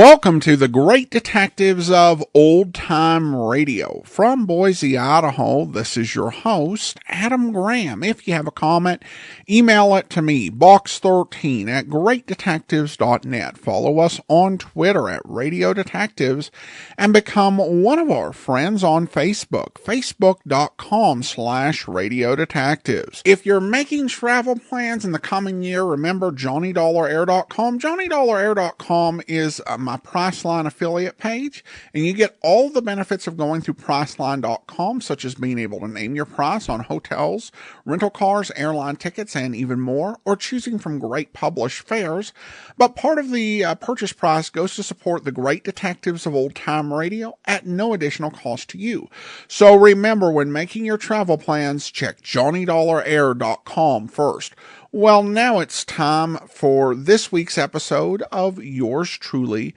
Welcome to the Great Detectives of Old Time Radio. From Boise, Idaho, this is your host, Adam Graham. If you have a comment, email it to me, box13 at greatdetectives.net. Follow us on Twitter at Radio Detectives and become one of our friends on Facebook, facebook.com/Radio Detectives. If you're making travel plans in the coming year, remember JohnnyDollarAir.com. JohnnyDollarAir.com is my Priceline affiliate page, and you get all the benefits of going through Priceline.com, such as being able to name your price on hotels, rental cars, airline tickets, and even more, or choosing from great published fares. But part of the purchase price goes to support the Great Detectives of Old Time Radio at no additional cost to you. So remember, when making your travel plans, check JohnnyDollarAir.com first. Well, now it's time for this week's episode of yours truly,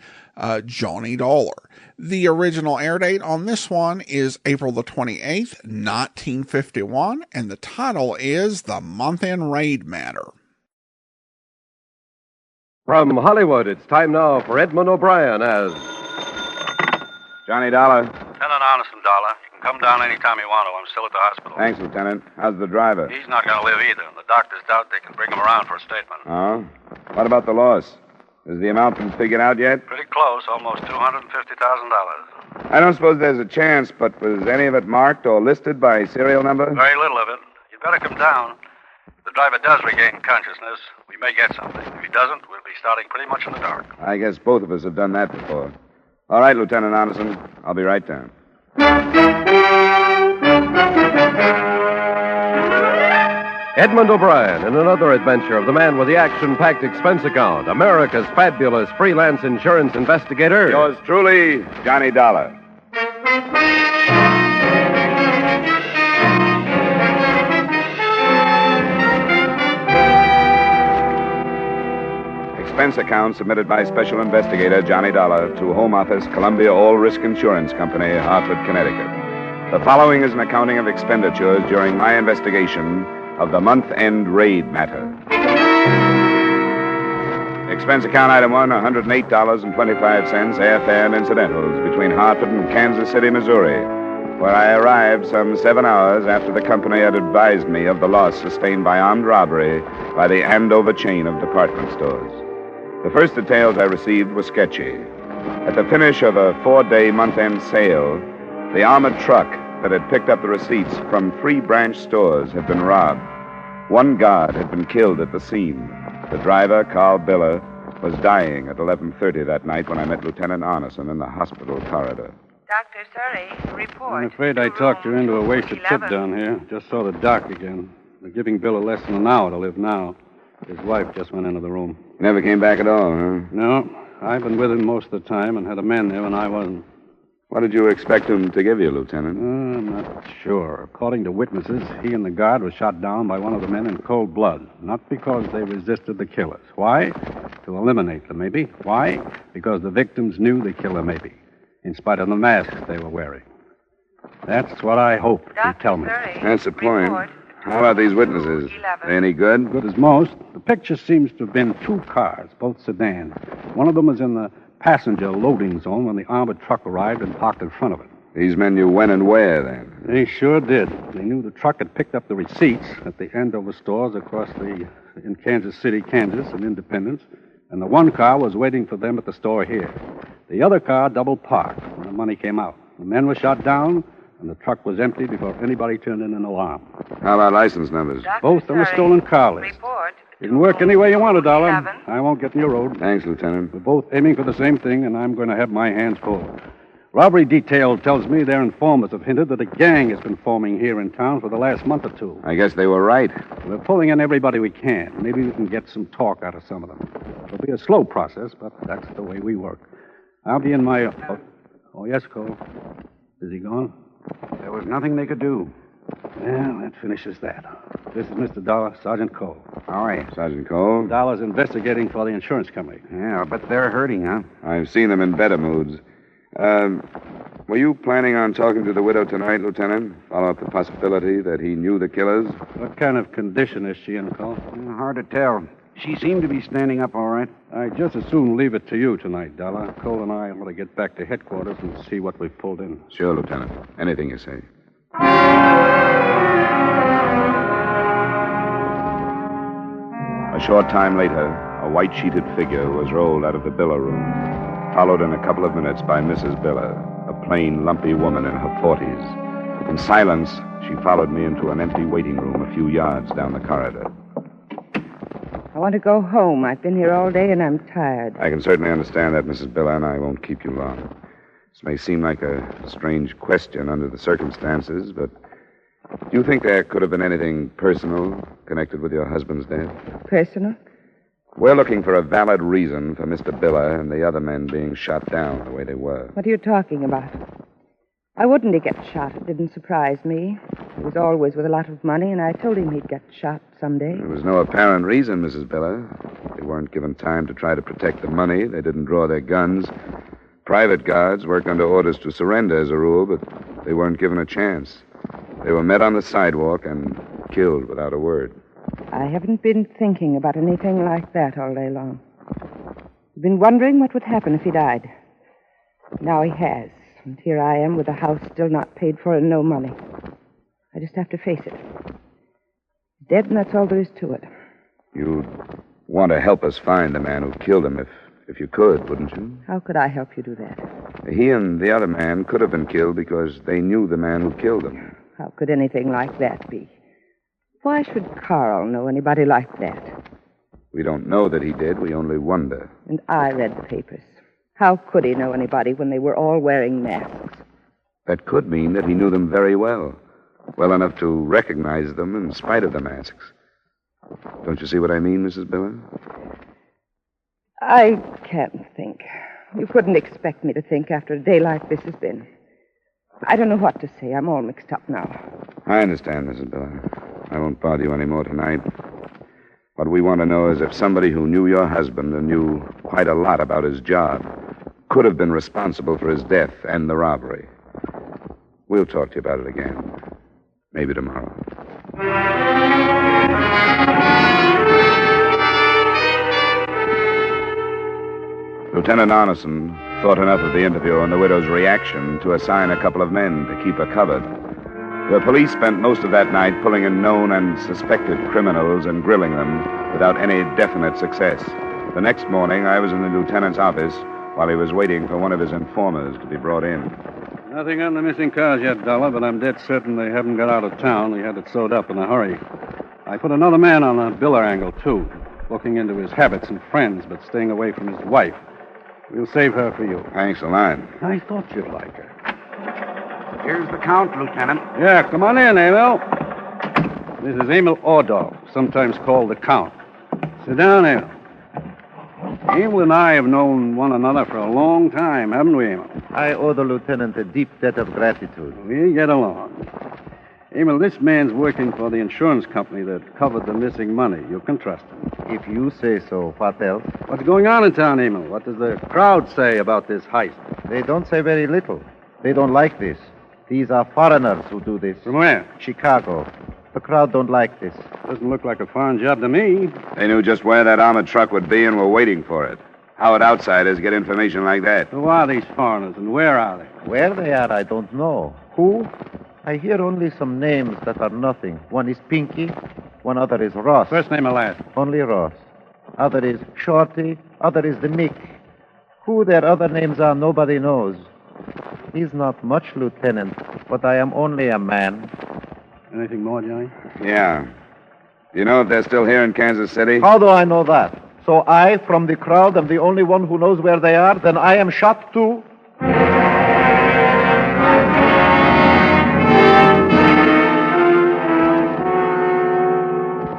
Johnny Dollar. The original air date on this one is April the 28th, 1951, and the title is The Month-End Raid Matter. From Hollywood, it's time now for Edmund O'Brien as Johnny Dollar. Lieutenant Honestson, Dollar. You can come down any time you want to. I'm still at the hospital. Thanks, Lieutenant. How's the driver? He's not going to live either. The doctors doubt they can bring him around for a statement. Oh? What about the loss? Has the amount been figured out yet? Pretty close, almost $250,000. I don't suppose there's a chance, but was any of it marked or listed by serial number? Very little of it. You'd better come down. If the driver does regain consciousness, we may get something. If he doesn't, we'll be starting pretty much in the dark. I guess both of us have done that before. All right, Lieutenant Anderson. I'll be right down. Edmund O'Brien in another adventure of the man with the action-packed expense account, America's fabulous freelance insurance investigator. Yours truly, Johnny Dollar. Expense account submitted by Special Investigator Johnny Dollar to Home Office, Columbia All Risk Insurance Company, Hartford, Connecticut. The following is an accounting of expenditures during my investigation of the month-end raid matter. Expense account item 1, $108.25, airfare and incidentals between Hartford and Kansas City, Missouri, where I arrived some 7 hours after the company had advised me of the loss sustained by armed robbery by the Andover chain of department stores. The first details I received were sketchy. At the finish of a 4-day month-end sale, the armored truck that had picked up the receipts from 3 branch stores had been robbed. 1 guard had been killed at the scene. The driver, Carl Biller, was dying at 11:30 that night when I met Lieutenant Arneson in the hospital corridor. Dr. Surrey, report. I'm afraid I talked you into a wasted trip down here. Just saw the doc again. They're giving Biller less than an hour to live now. His wife just went into the room. He never came back at all, huh? No, I've been with him most of the time and had a man there when I wasn't. What did you expect him to give you, Lieutenant? I'm not sure. According to witnesses, he and the guard were shot down by one of the men in cold blood. Not because they resisted the killers. Why? To eliminate them, maybe. Why? Because the victims knew the killer, maybe. In spite of the masks they were wearing. That's what I hope you tell me. That's the point. How about these witnesses? They any good? Good as most. The picture seems to have been 2 cars, both sedans. One of them was in the passenger loading zone when the armored truck arrived and parked in front of it. These men knew when and where, then? They sure did. They knew the truck had picked up the receipts at the Andover stores across in Kansas City, Kansas, and Independence, and the 1 car was waiting for them at the store here. The other car double parked when the money came out. The men were shot down, and the truck was empty before anybody turned in an alarm. How about license numbers? Both on the stolen car list. Report. You can work any way you want, Dollar. I won't get in your road. Thanks, Lieutenant. We're both aiming for the same thing, and I'm going to have my hands full. Robbery detail tells me their informers have hinted that a gang has been forming here in town for the last month or 2. I guess they were right. We're pulling in everybody we can. Maybe we can get some talk out of some of them. It'll be a slow process, but that's the way we work. I'll be in my... Oh, yes, Cole. Is he gone? There was nothing they could do. Well, that finishes that. This is Mr. Dollar, Sergeant Cole. All right. Sergeant Cole? Dollar's investigating for the insurance company. Yeah, but they're hurting, huh? I've seen them in better moods. Were you planning on talking to the widow tonight, Lieutenant? Follow up the possibility that he knew the killers? What kind of condition is she in, Cole? Hard to tell. She seemed to be standing up all right. I'd just as soon leave it to you tonight, Dollar. Cole and I want to get back to headquarters and see what we've pulled in. Sure, Lieutenant. Anything you say. A short time later, a white-sheeted figure was rolled out of the Biller room, followed in a couple of minutes by Mrs. Biller, a plain, lumpy woman in her 40s. In silence, she followed me into an empty waiting room a few yards down the corridor. I want to go home. I've been here all day and I'm tired. I can certainly understand that, Mrs. Biller, and I won't keep you long. This may seem like a strange question under the circumstances, but do you think there could have been anything personal connected with your husband's death? Personal? We're looking for a valid reason for Mr. Biller and the other men being shot down the way they were. What are you talking about? I wouldn't he get shot. It didn't surprise me. He was always with a lot of money, and I told him he'd get shot someday. There was no apparent reason, Mrs. Biller. They weren't given time to try to protect the money. They didn't draw their guns. Private guards worked under orders to surrender as a rule, but they weren't given a chance. They were met on the sidewalk and killed without a word. I haven't been thinking about anything like that all day long. I've been wondering what would happen if he died. Now he has. And here I am with the house still not paid for and no money. I just have to face it. He's dead, and that's all there is to it. You'd want to help us find the man who killed him if you could, wouldn't you? How could I help you do that? He and the other man could have been killed because they knew the man who killed them. How could anything like that be? Why should Carl know anybody like that? We don't know that he did. We only wonder. And I read the papers. How could he know anybody when they were all wearing masks? That could mean that he knew them very well. Well enough to recognize them in spite of the masks. Don't you see what I mean, Mrs. Biller? I can't think. You couldn't expect me to think after a day like this has been. I don't know what to say. I'm all mixed up now. I understand, Mrs. Biller. I won't bother you any more tonight. What we want to know is if somebody who knew your husband and knew quite a lot about his job could have been responsible for his death and the robbery. We'll talk to you about it again. Maybe tomorrow. Lieutenant Arneson thought enough of the interview and the widow's reaction to assign a couple of men to keep her covered. The police spent most of that night pulling in known and suspected criminals and grilling them without any definite success. The next morning, I was in the lieutenant's office while he was waiting for one of his informers to be brought in. Nothing on the missing cars yet, Dollar, but I'm dead certain they haven't got out of town. We had it sewed up in a hurry. I put another man on the Biller angle, too, looking into his habits and friends, but staying away from his wife. We'll save her for you. Thanks a lot. I thought you'd like her. Here's the count, Lieutenant. Yeah, come on in, Emil. This is Emil Ordov, sometimes called the Count. Sit down, Emil. Emil and I have known one another for a long time, haven't we, Emil? I owe the lieutenant a deep debt of gratitude. We get along. Emil, this man's working for the insurance company that covered the missing money. You can trust him. If you say so, what else? What's going on in town, Emil? What does the crowd say about this heist? They don't say very little. They don't like this. These are foreigners who do this. From where? Chicago. The crowd don't like this. Doesn't look like a foreign job to me. They knew just where that armored truck would be and were waiting for it. How would outsiders get information like that? Who are these foreigners and where are they? Where they are, I don't know. Who? I hear only some names that are nothing. One is Pinky. One other is Ross. First name or last? Only Ross. Other is Shorty. Other is the Mick. Who their other names are, nobody knows. He's not much, Lieutenant, but I am only a man. Anything more, Johnny? Yeah. Do you know if they're still here in Kansas City? How do I know that? So I, from the crowd, am the only one who knows where they are? Then I am shot too?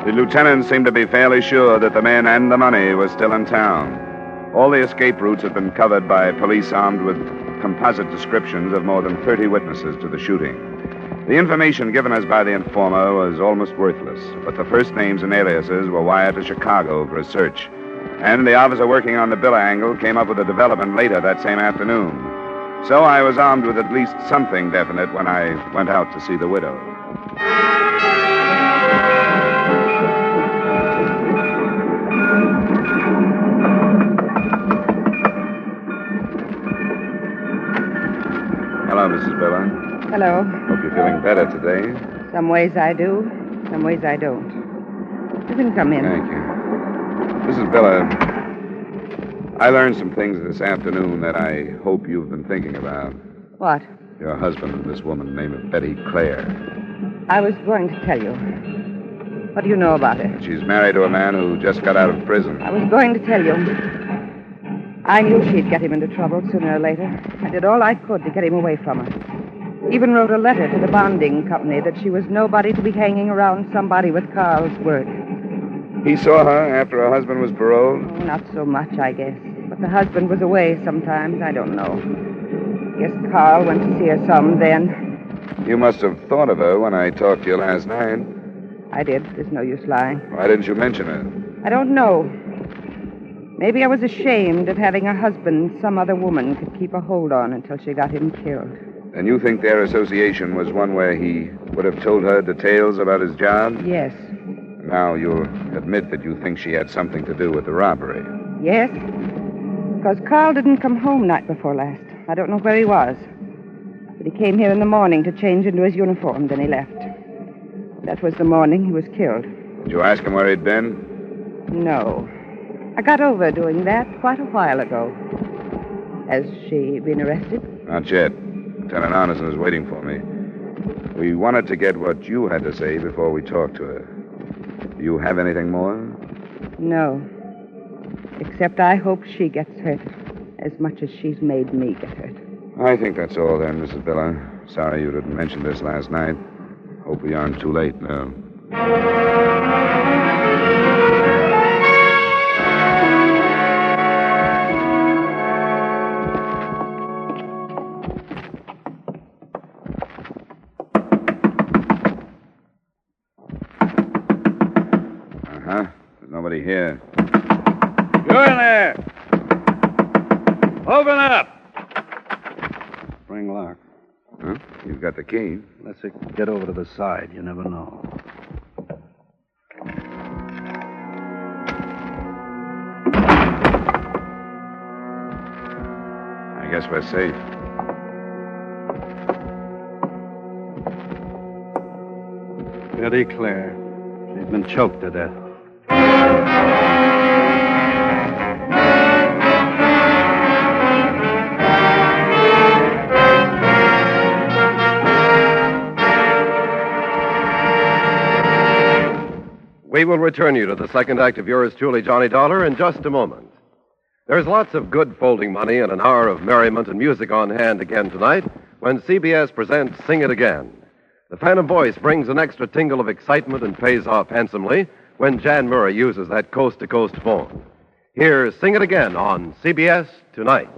The lieutenant seemed to be fairly sure that the men and the money were still in town. All the escape routes had been covered by police armed with composite descriptions of more than 30 witnesses to the shooting. The information given us by the informer was almost worthless, but the first names and aliases were wired to Chicago for a search. And the officer working on the Biller angle came up with a development later that same afternoon. So I was armed with at least something definite when I went out to see the widow. Hello, Mrs. Bella. Hello. Hope you're feeling better today. Some ways I do, some ways I don't. You can come in. Thank you. Mrs. Bella, I learned some things this afternoon that I hope you've been thinking about. What? Your husband and this woman named Betty Clare. I was going to tell you. What do you know about it? She's married to a man who just got out of prison. I was going to tell you. I knew she'd get him into trouble sooner or later. I did all I could to get him away from her. Even wrote a letter to the bonding company that she was nobody to be hanging around somebody with Carl's word. He saw her after her husband was paroled? Oh, not so much, I guess. But the husband was away sometimes. I don't know. Guess Carl went to see her some then. You must have thought of her when I talked to you last night. I did. There's no use lying. Why didn't you mention her? I don't know. Maybe I was ashamed of having a husband some other woman could keep a hold on until she got him killed. And you think their association was one where he would have told her details about his job? Yes. Now you'll admit that you think she had something to do with the robbery. Yes? Because Carl didn't come home night before last. I don't know where he was. But he came here in the morning to change into his uniform, then he left. That was the morning he was killed. Did you ask him where he'd been? No. I got over doing that quite a while ago. Has she been arrested? Not yet. Lieutenant Arneson is waiting for me. We wanted to get what you had to say before we talked to her. Do you have anything more? No. Except I hope she gets hurt as much as she's made me get hurt. I think that's all then, Mrs. Bella. Sorry you didn't mention this last night. Hope we aren't too late now. There's nobody here. You in there! Open up! Spring lock. Huh? You've got the key. Let's get over to the side. You never know. I guess we're safe. Betty Clare. She's been choked to death. We will return you to the second act of yours truly, Johnny Dollar, in just a moment. There's lots of good folding money and an hour of merriment and music on hand again tonight when CBS presents Sing It Again. The Phantom Voice brings an extra tingle of excitement and pays off handsomely when Jan Murray uses that coast-to-coast phone. Here's Sing It Again on CBS tonight.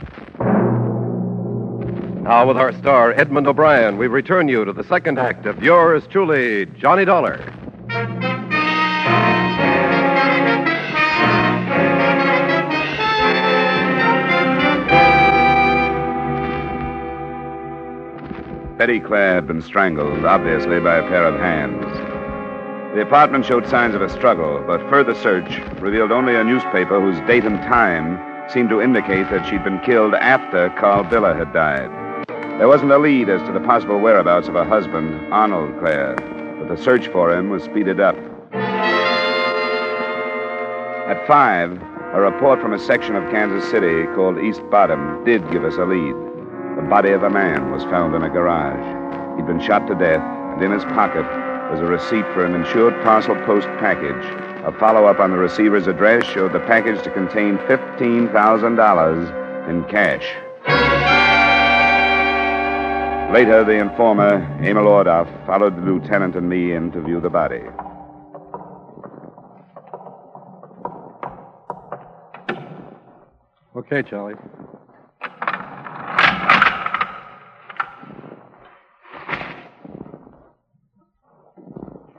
Now, with our star, Edmund O'Brien, we return you to the second act of yours truly, Johnny Dollar. Betty Clare had been strangled, obviously by a pair of hands. The apartment showed signs of a struggle, but further search revealed only a newspaper whose date and time seemed to indicate that she'd been killed after Carl Billa had died. There wasn't a lead as to the possible whereabouts of her husband, Arnold Clare, but the search for him was speeded up. At 5, a report from a section of Kansas City called East Bottom did give us a lead. The body of a man was found in a garage. He'd been shot to death, and in his pocket was a receipt for an insured parcel post package. A follow-up on the receiver's address showed the package to contain $15,000 in cash. Later, the informer, Emil Ordoff, followed the lieutenant and me in to view the body. Okay, Charlie.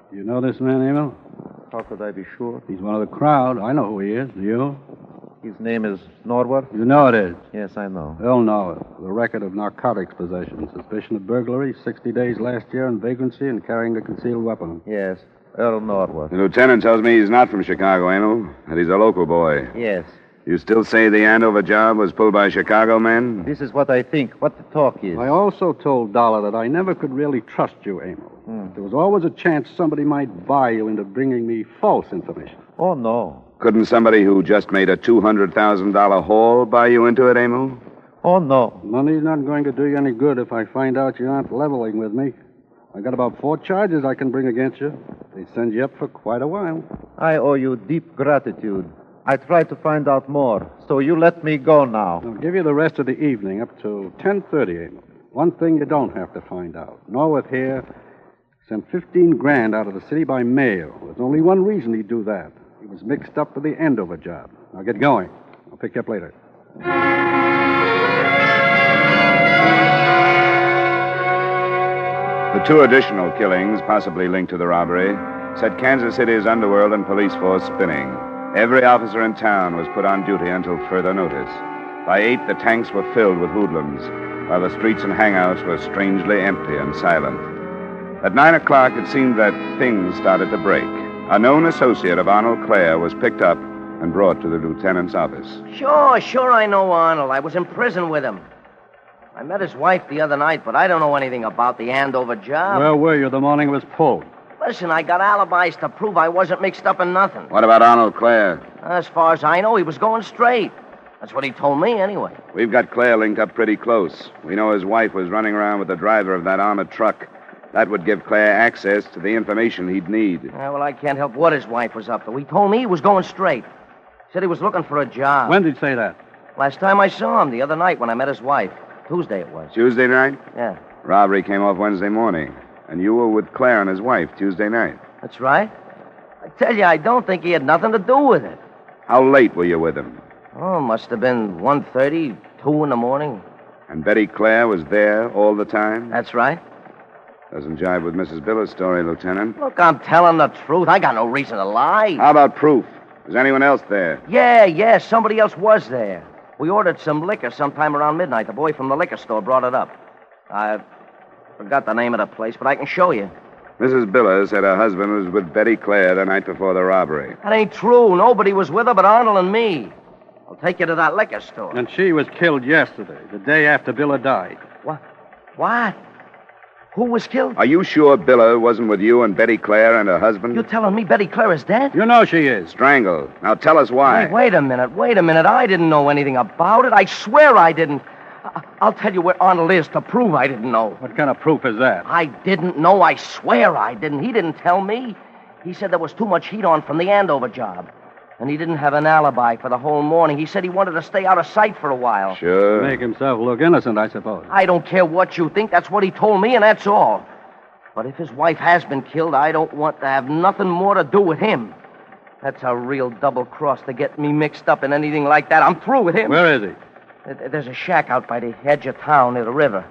You know this man, Emil? How could I be sure? He's one of the crowd. I know who he is. Do you? His name is Norwood? You know it is. Yes, I know. They'll know it. The record of narcotics possession, suspicion of burglary, 60 days last year in vagrancy, and carrying a concealed weapon. Yes, Earl Norwood. The lieutenant tells me he's not from Chicago, Emil, that he's a local boy. Yes. You still say the Andover job was pulled by Chicago men? This is what I think, what the talk is. I also told Dollar that I never could really trust you, Emil. There was always a chance somebody might buy you into bringing me false information. Oh, no. Couldn't somebody who just made a $200,000 haul buy you into it, Emil? Oh, no. Money's not going to do you any good if I find out you aren't leveling with me. I got about 4 charges I can bring against you. They send you up for quite a while. I owe you deep gratitude. I tried to find out more, so you let me go now. I'll give you the rest of the evening up to 10:30, Emil. One thing you don't have to find out. Norwood here sent $15,000 out of the city by mail. There's only one reason he'd do that. He was mixed up with the Andover job. Now get going. I'll pick you up later. The 2 additional killings, possibly linked to the robbery, set Kansas City's underworld and police force spinning. Every officer in town was put on duty until further notice. By 8, the tanks were filled with hoodlums, while the streets and hangouts were strangely empty and silent. At 9 o'clock, it seemed that things started to break. A known associate of Arnold Clare was picked up and brought to the lieutenant's office. Sure, I know Arnold. I was in prison with him. I met his wife the other night, but I don't know anything about the Andover job. Where were you the morning it was pulled? Listen, I got alibis to prove I wasn't mixed up in nothing. What about Arnold Clare? As far as I know, he was going straight. That's what he told me, anyway. We've got Clare linked up pretty close. We know his wife was running around with the driver of that armored truck. That would give Clare access to the information he'd need. Well, I can't help what his wife was up to. He told me he was going straight. Said he was looking for a job. When did he say that? Last time I saw him, the other night when I met his wife. Tuesday it was. Tuesday night? Yeah. Robbery came off Wednesday morning. And you were with Clare and his wife Tuesday night. That's right. I tell you, I don't think he had nothing to do with it. How late were you with him? Oh, must have been 1:30, 2 in the morning. And Betty Clare was there all the time? That's right. Doesn't jive with Mrs. Biller's story, Lieutenant. Look, I'm telling the truth. I got no reason to lie. How about proof? Was anyone else there? Yeah, somebody else was there. We ordered some liquor sometime around midnight. The boy from the liquor store brought it up. I forgot the name of the place, but I can show you. Mrs. Biller said her husband was with Betty Clare the night before the robbery. That ain't true. Nobody was with her but Arnold and me. I'll take you to that liquor store. And she was killed yesterday, the day after Biller died. What? Who was killed? Are you sure Biller wasn't with you and Betty Clare and her husband? You telling me Betty Clare is dead? You know she is. Strangled. Now tell us why. Hey, wait a minute. I didn't know anything about it. I swear I didn't. I'll tell you where Arnold is to prove I didn't know. What kind of proof is that? I didn't know. I swear I didn't. He didn't tell me. He said there was too much heat on from the Andover job. And he didn't have an alibi for the whole morning. He said he wanted to stay out of sight for a while. Sure. Make himself look innocent, I suppose. I don't care what you think. That's what he told me, and that's all. But if his wife has been killed, I don't want to have nothing more to do with him. That's a real double cross to get me mixed up in anything like that. I'm through with him. Where is he? There's a shack out by the edge of town near the river.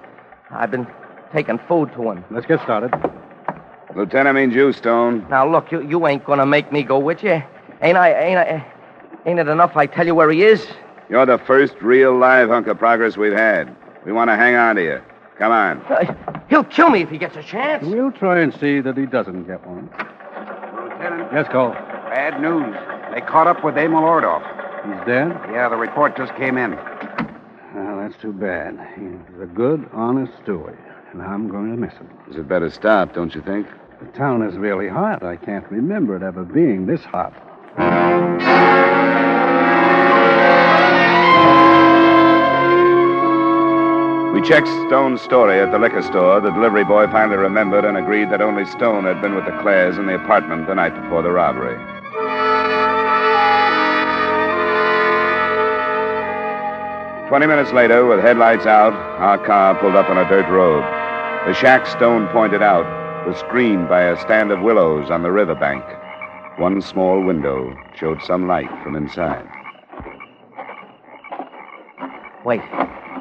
I've been taking food to him. Let's get started. Lieutenant means you, Stone. Now, look, you ain't gonna make me go with you. Ain't it enough I tell you where he is? You're the first real live hunk of progress we've had. We want to hang on to you. Come on. He'll kill me if he gets a chance. We'll try and see that he doesn't get one. Lieutenant. Yes, Cole. Bad news. They caught up with Emil Ordoff. He's dead? Yeah, the report just came in. Well, that's too bad. He's a good, honest steward, and I'm going to miss him. Is it better stop, don't you think? The town is really hot. I can't remember it ever being this hot. We checked Stone's story at the liquor store. The delivery boy finally remembered and agreed that only Stone had been with the Clares in the apartment the night before the robbery. "20 minutes later, with headlights out, our car pulled up on a dirt road. The shack Stone pointed out was screened by a stand of willows on the riverbank. One small window showed some light from inside. Wait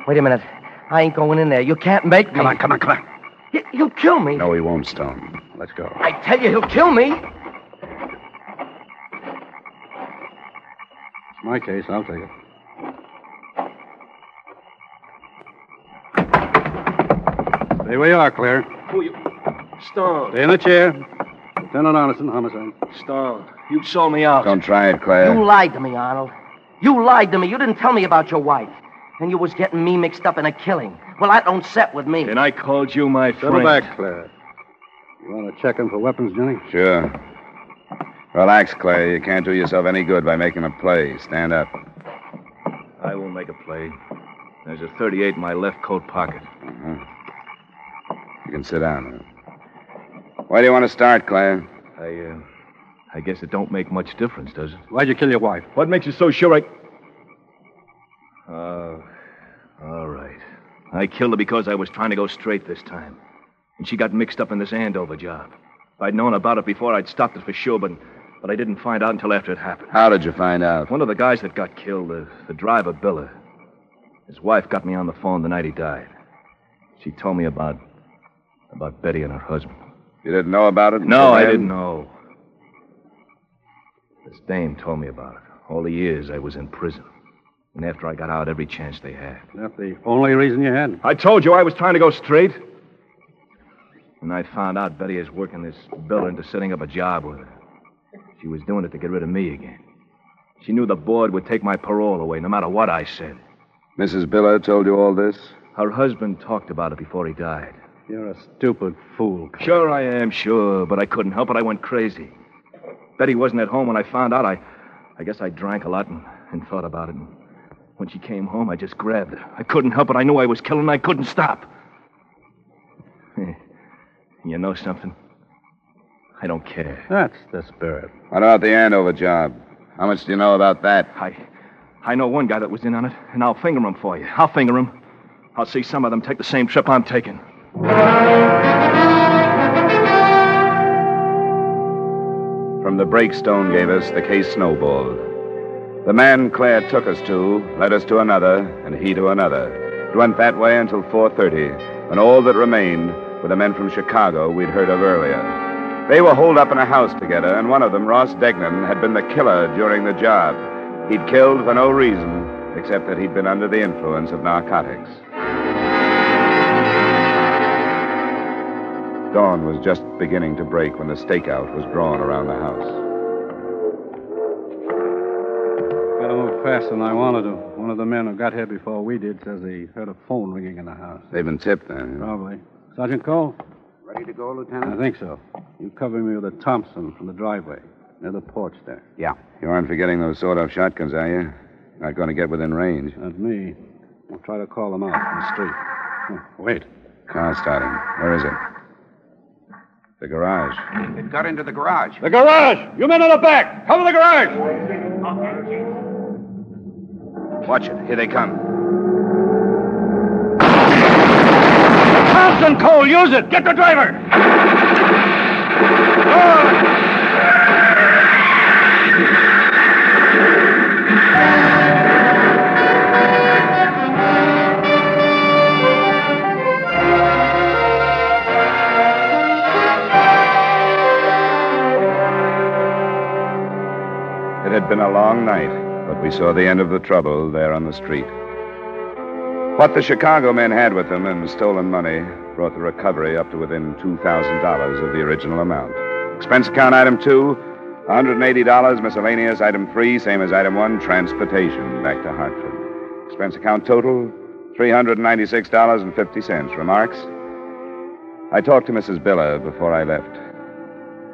a minute. I ain't going in there. You can't make me. Come on. He'll kill me. No, he won't, Stone. Let's go. I tell you, he'll kill me. It's my case. I'll take it. Stay where you are, Claire. Who you? Stone. Stay in the chair. Lieutenant Arneson, homicide. Stone. You sold me out. Don't try it, Claire. You lied to me, Arnold. You lied to me. You didn't tell me about your wife. And you was getting me mixed up in a killing. Well, that don't set with me. And I called you my friend. Settle back, Claire. You want to check him for weapons, Johnny? Sure. Relax, Clay. You can't do yourself any good by making a play. Stand up. I won't make a play. There's a .38 in my left coat pocket. Uh-huh. You can sit down now. Where do you want to start, Clay? I guess it don't make much difference, does it? Why'd you kill your wife? What makes you so sure all right. I killed her because I was trying to go straight this time. And she got mixed up in this Andover job. If I'd known about it before, I'd stopped it for sure, but I didn't find out until after it happened. How did you find out? One of the guys that got killed, the driver, Biller. His wife got me on the phone the night he died. She told me about Betty and her husband. You didn't know about it? No, I didn't know. This dame told me about it. All the years I was in prison. And after I got out, every chance they had. That's the only reason you had. I told you I was trying to go straight. And I found out Betty is working this Biller into setting up a job with her. She was doing it to get rid of me again. She knew the board would take my parole away no matter what I said. Mrs. Biller told you all this? Her husband talked about it before he died. You're a stupid fool. Sure I am, sure, but I couldn't help it. I went crazy. Betty wasn't at home when I found out. I guess I drank a lot and thought about it. And when she came home, I just grabbed her. I couldn't help it. I knew I was killing her. I couldn't stop. You know something? I don't care. That's the spirit. What about the Andover job? How much do you know about that? I know one guy that was in on it, and I'll finger him for you. I'll finger him. I'll see some of them take the same trip I'm taking. From the break Stone gave us, the case snowballed. The man Claire took us to led us to another, and he to another. It went that way until 4:30, when all that remained were the men from Chicago we'd heard of earlier. They were holed up in a house together, and one of them, Ross Degnan, had been the killer during the job. He'd killed for no reason, except that he'd been under the influence of narcotics. Dawn was just beginning to break when the stakeout was drawn around the house. Gotta move faster than I wanted to. One of the men who got here before we did says he heard a phone ringing in the house. They've been tipped, then. Probably. Sergeant Cole? Ready to go, Lieutenant? I think so. You cover me with a Thompson from the driveway, near the porch there. Yeah. You aren't forgetting those sawed-off shotguns, are you? Not going to get within range. Not me. We'll try to call them out from the street. Wait. Car starting. Where is it? The garage. It got into the garage. The garage! You men in the back! Cover the garage! Watch it. Here they come. Thompson, Cole, use it! Get the driver! It had been a long night, but we saw the end of the trouble there on the street. What the Chicago men had with them and stolen money brought the recovery up to within $2,000 of the original amount. Expense account item 2, $180, miscellaneous item 3, same as item 1, transportation back to Hartford. Expense account total, $396.50. Remarks? I talked to Mrs. Biller before I left,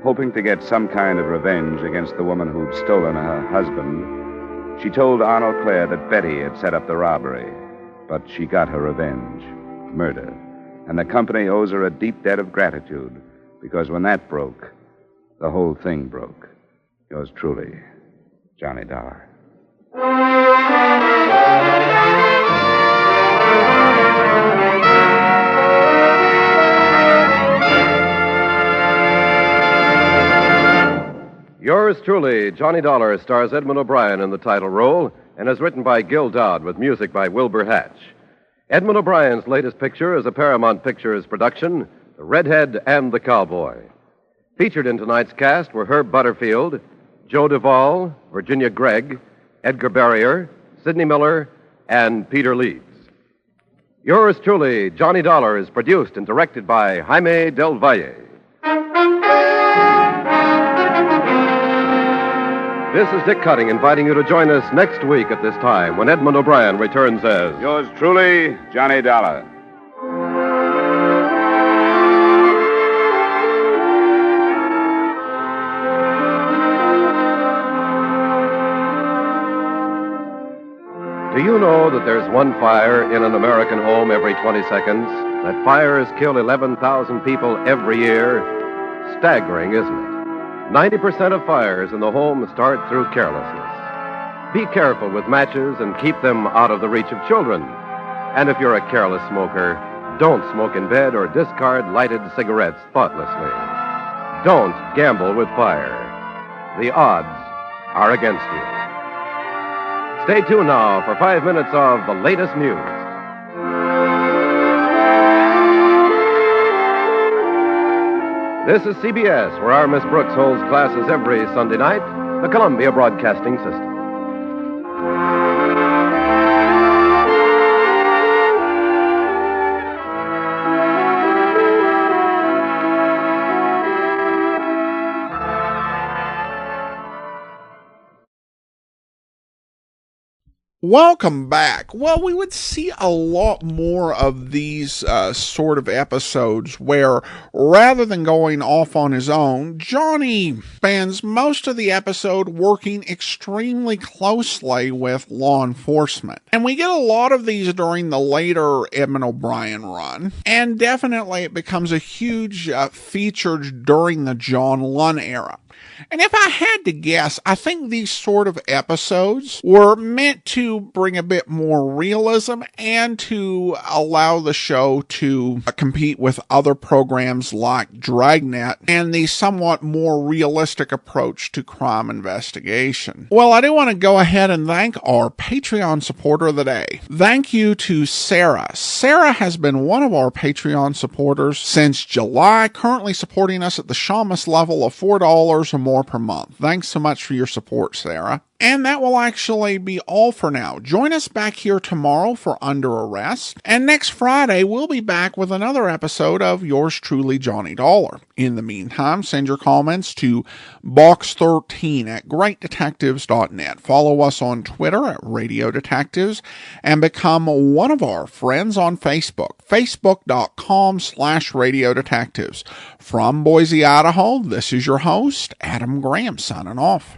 hoping to get some kind of revenge against the woman who'd stolen her husband. She told Arnold Clare that Betty had set up the robbery. But she got her revenge. Murder. And the company owes her a deep debt of gratitude, because when that broke, the whole thing broke. Yours truly, Johnny Dollar. Yours truly, Johnny Dollar, stars Edmund O'Brien in the title role and is written by Gil Dodd with music by Wilbur Hatch. Edmund O'Brien's latest picture is a Paramount Pictures production, The Redhead and the Cowboy. Featured in tonight's cast were Herb Butterfield, Joe Duvall, Virginia Gregg, Edgar Barrier, Sidney Miller, and Peter Leeds. Yours truly, Johnny Dollar, is produced and directed by Jaime Del Valle. This is Dick Cutting inviting you to join us next week at this time when Edmund O'Brien returns as Yours truly, Johnny Dollar. Do you know that there's one fire in an American home every 20 seconds? That fires kill 11,000 people every year? Staggering, isn't it? 90% of fires in the home start through carelessness. Be careful with matches and keep them out of the reach of children. And if you're a careless smoker, don't smoke in bed or discard lighted cigarettes thoughtlessly. Don't gamble with fire. The odds are against you. Stay tuned now for 5 minutes of the latest news. This is CBS, where our Miss Brooks holds classes every Sunday night, the Columbia Broadcasting System. Welcome back. Well, we would see a lot more of these sort of episodes where, rather than going off on his own, Johnny spends most of the episode working extremely closely with law enforcement. And we get a lot of these during the later Edmund O'Brien run. And definitely it becomes a huge feature during the John Lunn era. And if I had to guess, I think these sort of episodes were meant to bring a bit more realism and to allow the show to compete with other programs like Dragnet and the somewhat more realistic approach to crime investigation. Well, I do want to go ahead and thank our Patreon supporter of the day. Thank you to Sarah. Sarah has been one of our Patreon supporters since July, currently supporting us at the Shamus level of $4 or more per month. Thanks so much for your support, Sarah. And that will actually be all for now. Join us back here tomorrow for Under Arrest. And next Friday, we'll be back with another episode of Yours Truly, Johnny Dollar. In the meantime, send your comments to box13 at greatdetectives.net. Follow us on Twitter at Radio Detectives and become one of our friends on Facebook, facebook.com/Radio Detectives. From Boise, Idaho, this is your host, Adam Graham, signing off.